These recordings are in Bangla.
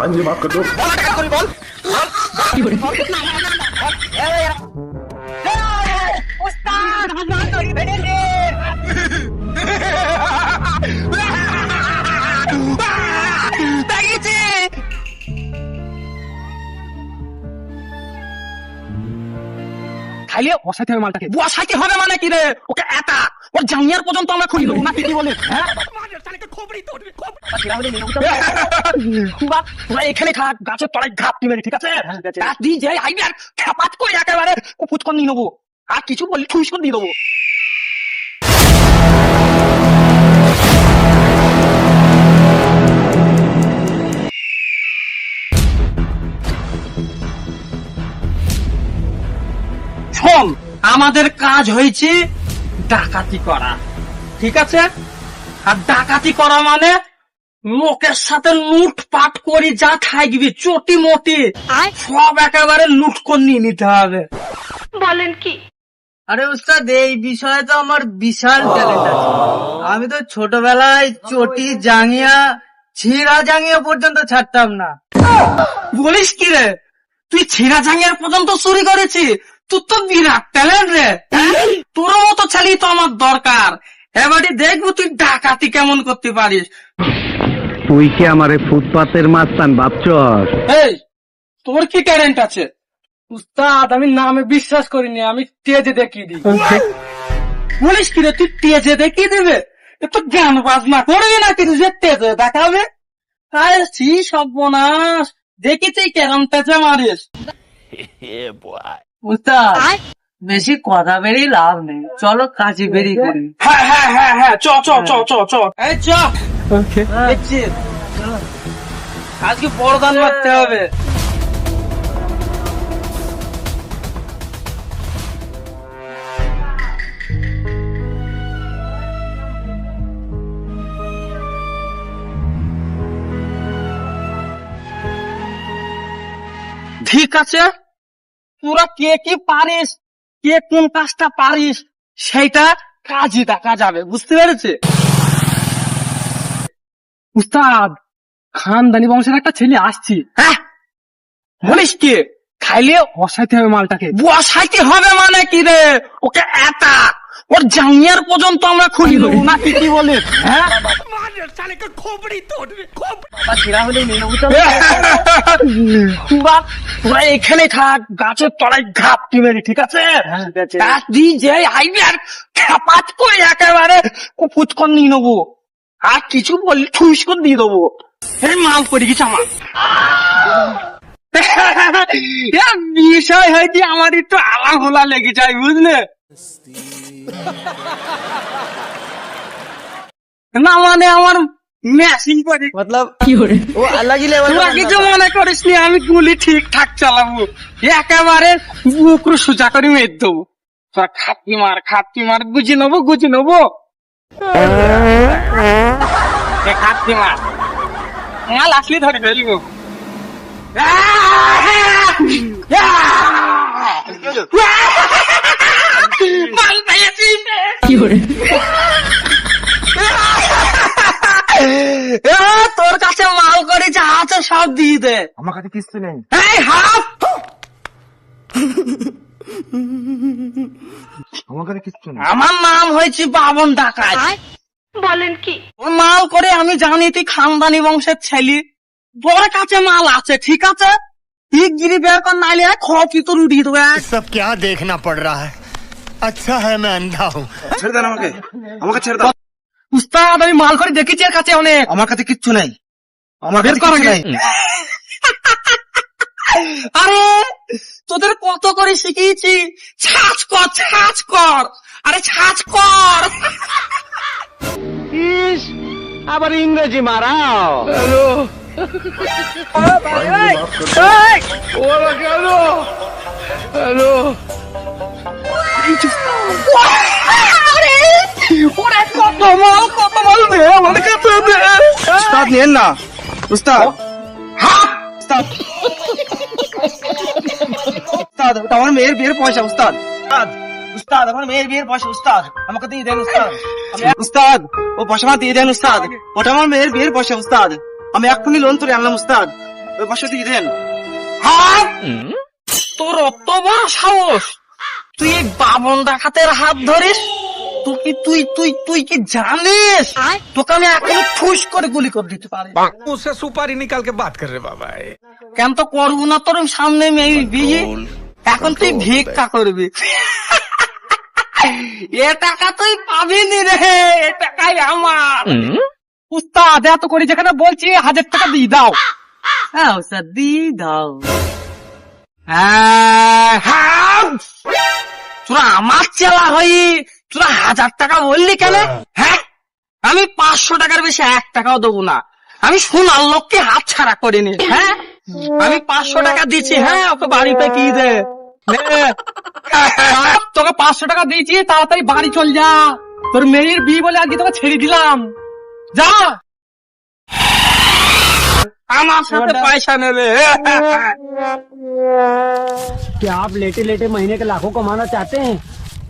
मुझे माफ कर दो। খাইলে বসাইতে হবে মালটাকে। বসাইতে হবে মানে কি রে? ওকে একা ওর জাঙ্গিয়ার পর্যন্ত আমরা খুলি দেবো না, কি বলে? তোরা এখানে থাক, গাছের তলায় ঘাপটি মেরে, ঠিক আছে? তুই যে আইবি আর খেপাত করে একেবারে ফুচকন নিয়ে নেবো, আর কিছু বললি ঠুস করে দিয়ে দেবো। শোন, আমাদের কাজ হয়েছে ডাকাতি করা, ঠিক আছে? আর ডাকাতি করা মানে লোকের সাথে লুটপাট করি, যা থাকবি চটি মটি সব একেবারে লুট করে নিয়ে নিতে হবে। বলেন কি? আরে উস্তাদ, এই বিষয়ে তো আমার বিশাল ট্যালেন্ট আছে। আমি তো ছোটবেলায় চটি, জাঙ্গিয়া, ছিঁড়া জাঙ্গিয়া পর্যন্ত ছাড়তাম না। বলিস কি রে? তুই ছিঁড়া জাঙ্গিয়ার পর্যন্ত চুরি করেছি? তুই তো বিরাট ট্যালেন্ট রে। তোর মতো ছেলে তো আমার দরকার। এবারে দেখবো তুই ডাকাতি কেমন করতে পারিস। তুই কি আমারে ফুটপাতের মাস্তান ভাবছস? এই, তোর কি ট্যালেন্ট আছে? উস্তাদ, আমি নামে বিশ্বাস করিনি, আমি তেজে দেখিয়ে দিই। বলিস কি রে? তুই তেজে দেখিয়ে দেবে? এ তো জ্ঞান বাজনা করবি না কিন্তু যে তেজে দেখাবে? সি সর্বনাশ, দেখেছি কেরম তেজে মারিস। উস্তাদ, বেশি কথা বেরিয়ে লাভ নেই, চলো কাজে বেরিয়ে করি। হ্যাঁ হ্যাঁ হ্যাঁ হ্যাঁ, চ চ চ চ চ, এই চ। দেখছি আজকে বড় দান মারতে হবে। ঠিক আছে, তোরা কে কি পারিস, কে কোন কাজটা পারিস, সেইটা কাজই দেখা যাবে, বুঝতে পেরেছে? উস্তাদ, খানদানি বংশের একটা ছেলে আসছি। হ্যাঁ, বলিস কি? খাইলে বসাইতে হবে মালটাকে। বসাইতে হবে মানে কি রে? ওকে একা ওর জাঙ্গিয়ার পর্যন্ত আমরা খুলি দেবো না, কি বলে? হ্যাঁ, তোরা এখানে থাক, গাছের তলায় ঘাপটি মেরে, ঠিক আছে? তুই যে আইবি আর খেপাত করে একেবারে ফুচকন নিয়ে নেবো, আর কিছু বললি ঠুস করে দিয়ে দেবো। এই মাল করে গেছে আমার। বিষয় হয়েছে আমার একটু আলা হোলা লেগে যায়, বুঝলে? না মানে আমার মেশিন করে মতলব ও আলাদা লেভেল। তোরা কিছু মনে করিস নি, আমি গুলি ঠিকঠাক চালাবো, একেবারে বুকরু সোজা করে মেরে দেবো। তোরা খাপটি মার, গুজি নেবো খাপটি মার, মাল আসলে ধরে ফেলবো। মাল পেয়েছিস? তোর কাছে মাল করে যা আছে সব দিয়ে দে। আমার কাছে কিছু নেই। এই হাফ, আমার কাছে কিছু নেই। আমার নাম হয়েছে বাবন ডাকাত। বলেন কি? ওর মাল করে আমি জানি তুই খানদানি বংশের ছেলে, তোর কাছে মাল আছে, ঠিক আছে? গিরি বের কর, নাইলে খপি তোর উঠিয়ে দেবে। सब क्या देखना पड़ रहा है? अच्छा है मैं अंधा हूँ। ছেড়ে দেন আমাকে, আমাকে ছেড়ে দাও। উস্তাদ, আমি মাল করে দেখেছি এর কাছে অনেক। আমার কাছে কিচ্ছু নেই, আমার বের কাছে কর কিচ্ছু আগে। নেই। আরে তোদের কত করে শিখিয়েছি, ছাঁচ কর, আরে ছাঁচ কর। আবার ইংরেজি মারাও। ওরে কত মাল দে আমার কাছে দে। উস্তাদ নিয়েন না, উস্তাদ। উস্তাদ, উস্তাদ, ওটা আমার মেয়ের বিয়ের পয়সা, উস্তাদ। উস্তাদ, আমার মেয়ের বিয়ের পয়সা, উস্তাদ, আমাকে দিয়ে দেন উস্তাদ। উস্তাদ, ও পয়সা দিয়ে দেন উস্তাদ, ওটা আমার মেয়ের বিয়ের পয়সা উস্তাদ। আমি এক্ষুনি লোন তুলে আনলাম উস্তাদ, ওই 500 দিয়ে দেন। হ্যাঁ? তোর অত বড় সাহস, তুই এই বামন ডাকাতের হাত ধরিস? তুই কি জানিস তোকে আমি এখন ঠুস করে গুলি করে দিতে পারি? मुझसे सुपारी निकाल के बात कर रहे बाबा। কেন তো করবো না তোর সামনে মেয়ে বিয়ে, এখন তুই ভিক্ষা করবি। এ টাকা তুই পাবি নি রে, এ টাকাই আমার। উস্তাদ এত করে যেখানে বলছি 1000 টাকা দিয়ে দাও। হ্যাঁ উস্তাদ দিয়ে দাও। হ্যাঁ, তোরা আমার চেলা হই, তোরা 1000 টাকা বললি কেন? হ্যাঁ, আমি 500 টাকার বেশি 1 টাকাও দেবো না। আমি সোনার লোককে হাত ছাড়া করিনি। হ্যাঁ, আমি 500 টাকা দিচ্ছি। হ্যাঁ, ওকে বাড়িতে কি দে, তোকে 500 টাকা দিয়েছি, তাড়াতাড়ি বাড়ি চল যা। তোর মেয়ের বিয়ে বলে আজকে তোকে ছেড়ে দিলাম, যা। আমার সাথে পয়সা নেবে। क्या आप लेटे लेटे महीने के लाखों कमाना चाहते हैं?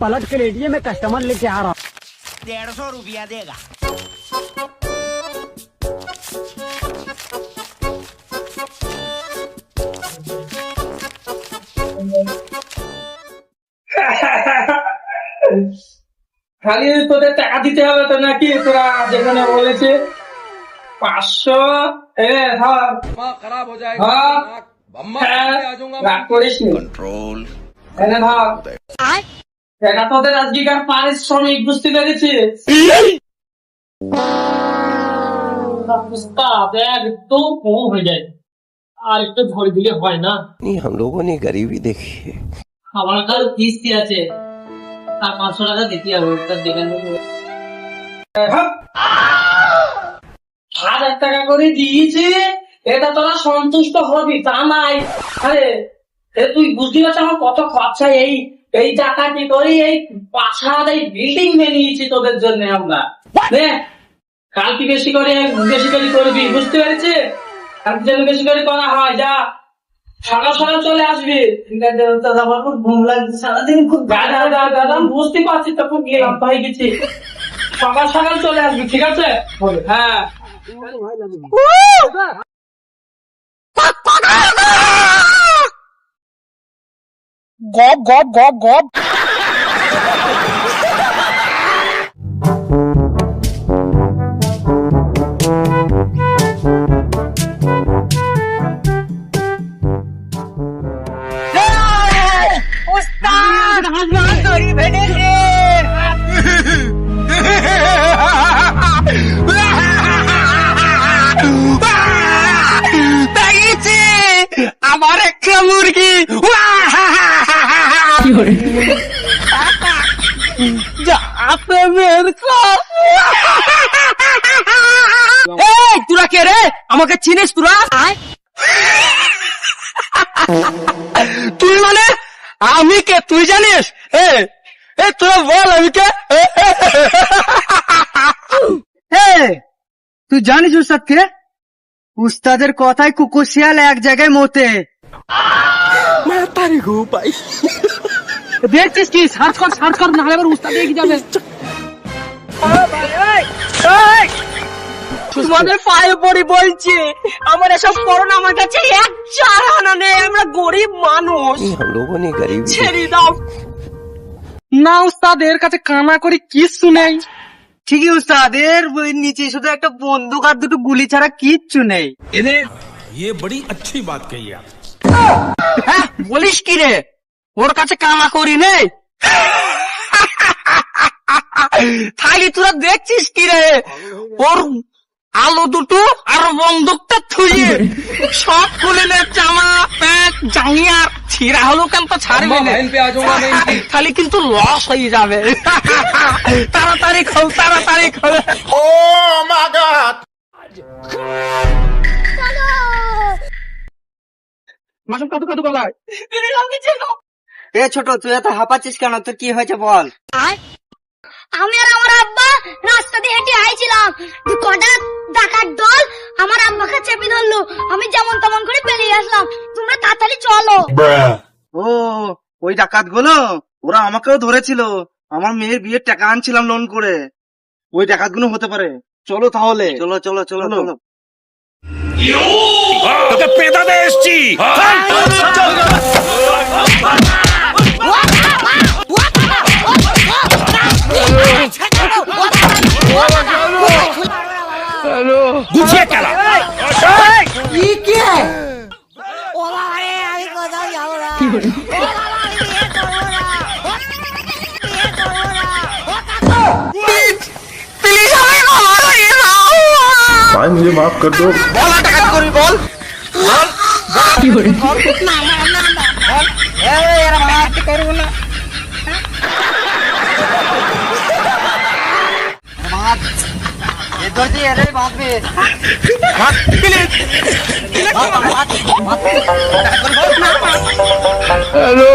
पलट के लेटिए, मैं कस्टमर लेके आ रहा हूँ। 150 रुपया देगा। খালি তোদের টাকা দিতে হবে তো নাকি? তোরা যেখানে বলেছে 500 खराब हो রাগ করিস নি। এনে ধর, এটা তোদের আজকেকার পারিশ্রমিক, বুঝতে পেরেছিস? উস্তাদ একদম কম হয়ে যায়, আর একটু ধরে দিলে হয় না? हम लोगों ने गरीबी देखी है। আমার কাছে কিস্তি আছে, আর 500 টাকা দিতে হবে। ওটা দেখে নেবো। 1000 টাকা করে দিয়েছি, এটা তোরা সন্তুষ্ট হবি তা নাই? আরে তুই বুঝতে পারছিস আমার কত খরচা এই টাকাটি করি, এই 5 এই বিল্ডিং বানিয়েছি তোদের জন্য আমরা। কালকে বেশি করে করবি, বুঝতে পেরেছিস? কালকে যেন বেশি করে করা হয়। যা, সকাল সকাল চলে আসবি। ঠিক আছে উস্তাদ, আমার খুব ঘুম লাগছে, সারাদিন খুব দাদা বুঝতে পারছি তো, খুব গেলাম হয়ে গেছি। সকাল সকাল চলে আসবি, ঠিক আছে? হ্যাঁ। গপ গপ গপ গপ। উস্তাদ হাত ধরি ফেলেছে। পেয়েছি আমার একটা মুরগি। যাতে বের কর। এই তোরা কে রে? আমাকে চিনিস তোরা? তুই মানে আমি কে তুই জানিস? তোরা বল আমি কে? তুই জানিস উস্তাদ কে? উস্তাদের কথায় কুকুর শিয়াল এক জায়গায় মতে। দেখছিস কি? সার্চ কর, না হলে আবার উস্তাদ দেখে যাবে। তোমাদের পায়ে পড়ি বলছি, আমার এসব করো না, আমার কাছে 1 আনা নেই, আমরা গরিব মানুষ। हम लोगों ने गरीबी ছেড়ে দাও না উস্তাদ, এর কাছে কানা করে কিচ্ছু নেই। ঠিকই উস্তাদ, এর নিচে শুধু একটা বন্দুক আর দুটো গুলি ছাড়া কিচ্ছু নেই। ये बड़ी अच्छी बात कही आप। হ্যাঁ, বলিস কি রে? ওর কাছে কানা করি নেই? তাহলে তোরা দেখছিস কি রে? ওর আলো দুটো আর বন্দুকটা থুয়ে সব খুলে নে, জামা প্যান্ট জাঙ্গিয়া ছিঁড়া হলো কেন তো ছাড়বে না, খালি কিন্তু লস হয়ে যাবে। তাড়াতাড়ি খোল, তাড়াতাড়ি খোল। Oh my God! মাসুম কত কত গলায় এ ছোট, তুই এত হাঁপাচ্ছিস কেন? তোর কি হয়েছে বল? আমি আর আমার আব্বা রাস্তা দিয়ে হেঁটে আইছিলাম, কটা ডাকাত দল আমার আব্বাকে চেপে ধরলো। আমি যেমন তেমন করে বেরিয়ে আসলাম। তোমরা তাড়াতাড়ি চলো। ও, ওই ডাকাত গুলো ওরা আমাকেও ধরেছিল। আমার মেয়ের বিয়ের টাকা আনছিলাম লোন করে। ওই ডাকাত গুলো হতে পারে। চলো তাহলে। চলো চলো চলো চলো। তোকে পেদাতে এসছি গুছিয়ে খেলা भाई मुझे माफ कर दो। বল আর ডাকাতি করবি বল করবো না এদের দিয়ে এদের বাঁধবে हेलो